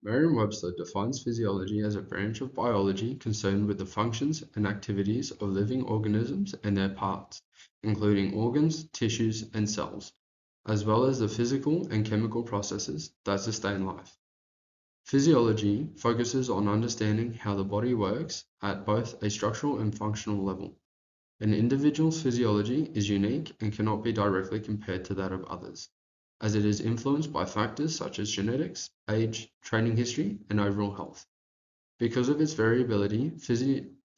Merriam-Webster defines physiology as a branch of biology concerned with the functions and activities of living organisms and their parts, including organs, tissues, and cells, as well as the physical and chemical processes that sustain life. Physiology focuses on understanding how the body works at both a structural and functional level. An individual's physiology is unique and cannot be directly compared to that of others, as it is influenced by factors such as genetics, age, training history, and overall health. Because of its variability,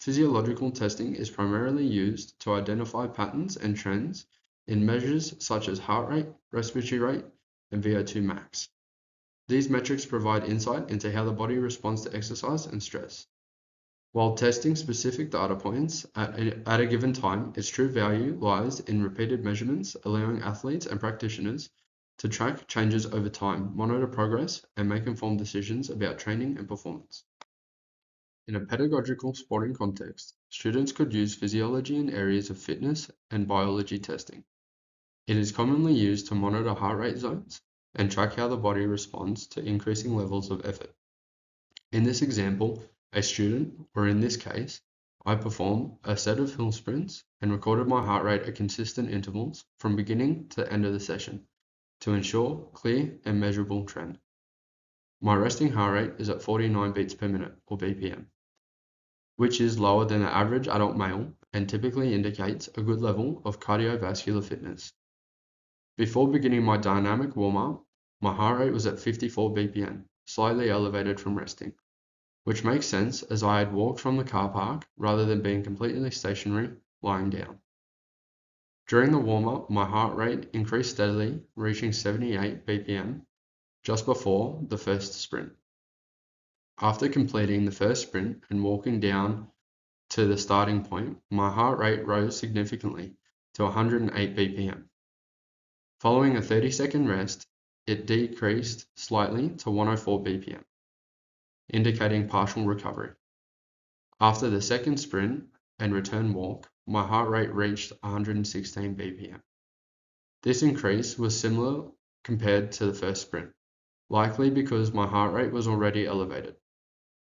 physiological testing is primarily used to identify patterns and trends in measures such as heart rate, respiratory rate, and VO2 max. These metrics provide insight into how the body responds to exercise and stress. While testing specific data points at a given time, its true value lies in repeated measurements, allowing athletes and practitioners to track changes over time, monitor progress, and make informed decisions about training and performance. In a pedagogical sporting context, students could use physiology in areas of fitness and biology testing. It is commonly used to monitor heart rate zones and track how the body responds to increasing levels of effort. In this example, a student, or in this case, I performed a set of hill sprints and recorded my heart rate at consistent intervals from beginning to end of the session to ensure clear and measurable trend. My resting heart rate is at 49 beats per minute, or BPM, which is lower than the average adult male and typically indicates a good level of cardiovascular fitness. Before beginning my dynamic warm-up, my heart rate was at 54 BPM, slightly elevated from resting, which makes sense as I had walked from the car park rather than being completely stationary, lying down. During the warm-up, my heart rate increased steadily, reaching 78 BPM just before the first sprint. After completing the first sprint and walking down to the starting point, my heart rate rose significantly to 108 BPM. Following a 30-second rest, it decreased slightly to 104 BPM. Indicating partial recovery. After the second sprint and return walk, my heart rate reached 116 BPM. This increase was similar compared to the first sprint, likely because my heart rate was already elevated.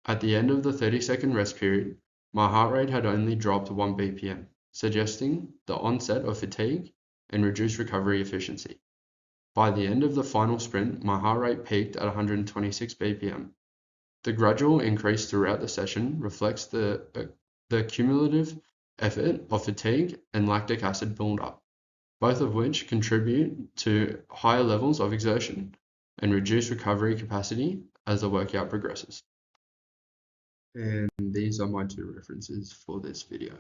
At the end of the 30-second rest period, my heart rate had only dropped 1 BPM, suggesting the onset of fatigue and reduced recovery efficiency. By the end of the final sprint, my heart rate peaked at 126 BPM. The gradual increase throughout the session reflects the cumulative effort of fatigue and lactic acid buildup, both of which contribute to higher levels of exertion and reduced recovery capacity as the workout progresses. And these are my two references for this video.